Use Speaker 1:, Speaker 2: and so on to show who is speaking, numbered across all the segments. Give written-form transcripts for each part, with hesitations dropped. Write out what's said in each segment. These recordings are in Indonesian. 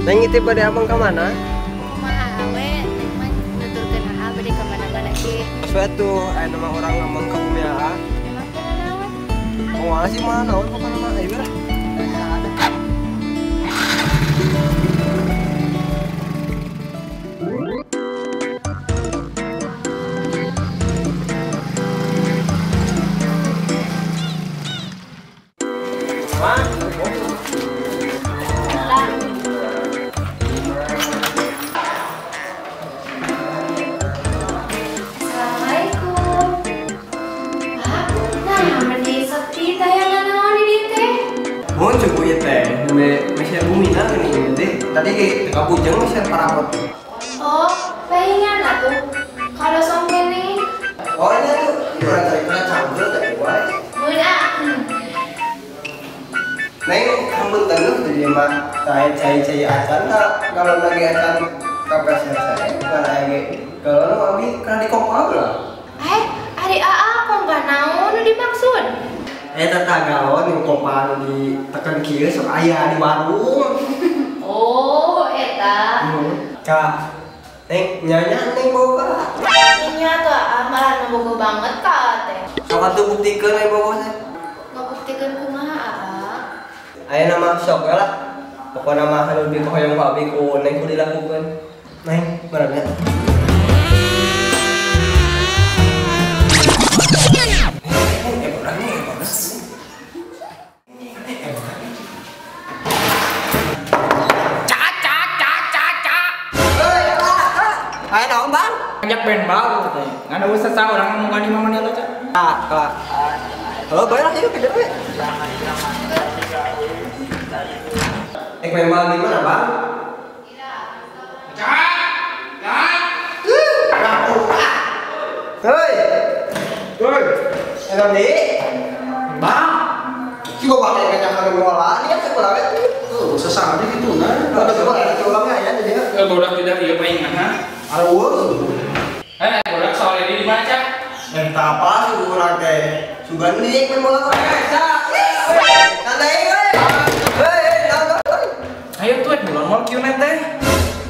Speaker 1: Neng itu pada abang ke mana?
Speaker 2: Kumaha awe, mah nuturkeun aa bade ka mana-mana ge.
Speaker 1: Suatu nama orang ngomong ke bumi aa.
Speaker 2: Emang kenal naon?
Speaker 1: Mau sih mana naon bukan nama ayo lah. Oh, cukup ya teh. Masih bumi nah ini deh. Tadi tengah bujang masih parapot.
Speaker 2: Oh, palingan atuh. Kalau songke nih.
Speaker 1: Oh ini tuh orang cari kena campur dari gua.
Speaker 2: Muda.
Speaker 1: Neng kamu tenang jadi mah cai acan kalau lagi acan kapas saya bukan lagi kalau lo abi kan di kompor lah.
Speaker 2: Ari aa kok nggak naon nu dimaksud?
Speaker 1: Tetanggawan yang kompor di tekan kiri sok ayah di warung.
Speaker 2: Oh, eta.
Speaker 1: Kak, neng nyanyi neng boga.
Speaker 2: Nya tuh amalan bogo banget ka teh.
Speaker 1: Sok atuh buktikeun aya boga teh.
Speaker 2: Ngabuktikeun kumaha aa?
Speaker 1: Aya nama sok lah. Pokoknya mah anu lebih hoyong pabrik ku neng kudu dilakukeun. Neng, benernya. Ayo dong bang.
Speaker 3: Ngajak band baru katanya. Nggak ada usah sah orang ngomong di mana lo cak.
Speaker 1: Kak. Halo, bayar lah yuk kita. Memang di mana bang? Hei, enak nih, bang. Coba bang yang kenyang kami bola, ini kan sekolah itu. Sesama di situ, nah. Ada sekolah ada tulangnya ya, jadi.
Speaker 3: Bodak tidak dia palingan ha.
Speaker 1: Ada uang.
Speaker 3: Bodak soal ini di mana cak?
Speaker 1: Entah apa sih kurang teh. Sugan nih main bola kan. Santai
Speaker 3: Ayo tuh bulan mal kieu teh.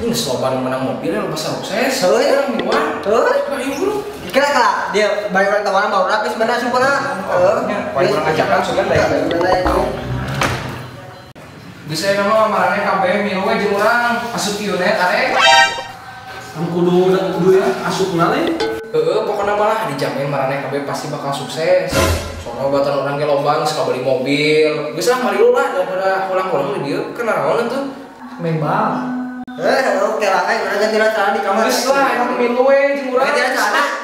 Speaker 3: Ini sloban menang mobil lo pasang sukses.
Speaker 1: Heuh.
Speaker 3: Miwan. Ayo bro.
Speaker 1: Kira kak dia bayar orang tawaran baru rapi sebenarnya sumpah.
Speaker 3: Paling orang ajakan sugan baik. Bisa nama marane kabeh milu we jeung urang asup kieunet arek.
Speaker 4: Kamu kudu ya asup nale.
Speaker 3: Pokoknya malah dijamin marane kabeh pasti bakal sukses. Soalnya batan orang ge lombang suka beli mobil. Geus lah mari lu lah daripada ulang-ulang di dieu kan naon tuh.
Speaker 4: Memang.
Speaker 1: Oke lah kan mana ganti cara di kamar.
Speaker 3: Geus lah emang milu we jeung urang.
Speaker 1: Ganti cara.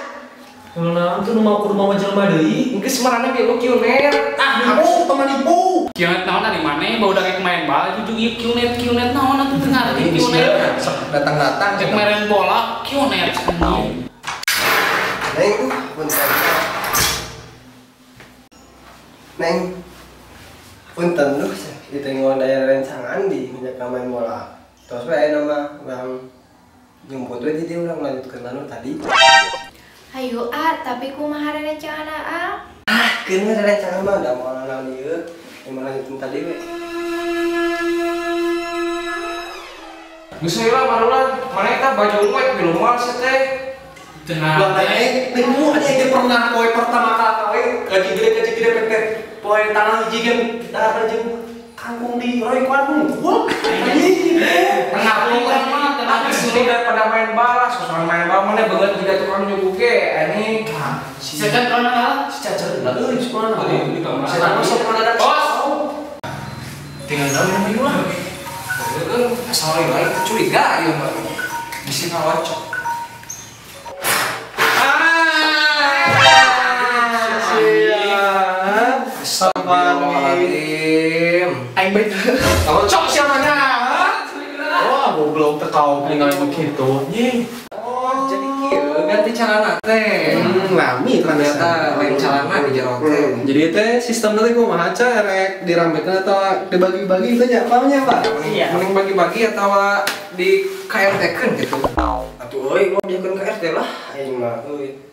Speaker 4: Kalau naon tuh mau kudu mau jelema deui.
Speaker 3: Geus marane milu kieunet.
Speaker 4: Aku teman ibu.
Speaker 5: Kiunet naon dari mana? Bau udah main bola jujur ieu kiunet naon atuh teu ngarti kiunet.
Speaker 1: Datang-datang
Speaker 5: Cek main bola kiunet.
Speaker 1: Neng, punten. Neng, punten lu itu yang daya rencangan di ngajak main bola. Terus wae nama orang nyumput we di dia ulang lanjutkeun anu tadi.
Speaker 2: Hayu tapi kumaha rencana aa?
Speaker 1: Keun rencana mah da moal naon ieu. Yang lanjutin tadi we.
Speaker 3: Geus heula barulah mana eta baju we di rumah sih teh.
Speaker 4: Lah temu aja yang pernah poe pertama kali gaji gede pepet. Poe tanah hiji kan kita ada jeung kangkung di roy kuan. Wah, anjing.
Speaker 3: Kenapa urang mah teh sudah daripada main bola, sosokan main bola mana beungeut juga tukang nyuguh ge anjing.
Speaker 5: Sekan kana ka?
Speaker 4: Si cacer lah euy sekolah nah.
Speaker 3: Di kamar.
Speaker 4: Saya masuk mana ada.
Speaker 3: Tinggal dalam minggu lah. Asal lain curiga ieu mah. Bisa ngawacok. Astagfirullahaladzim.
Speaker 4: Aing bae. Cok siapanya? Wah, goblok teh kau ningali begitu. Nying.
Speaker 3: Jadi kieu ganti calana teh.
Speaker 4: Lami
Speaker 3: Ternyata lain calana di jero teh.
Speaker 4: Jadi teh sistem teh kumaha ca rek dirambekeun atau dibagi-bagi teh nya pamanya Pak?
Speaker 3: Iya. Mending bagi-bagi atau di KRT-keun gitu. Atuh euy mau biakeun KRT lah aing mah euy.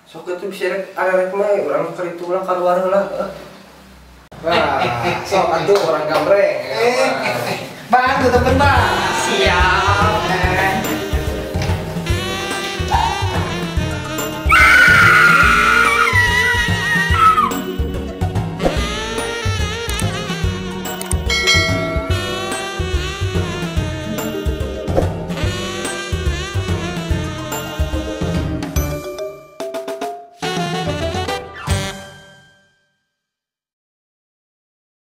Speaker 3: Sok atuh bisa rek arek mah urang karitu ulang kaluar heula. Wah, sok atuh orang gambreng. Bang, tutup bang.
Speaker 4: Siap.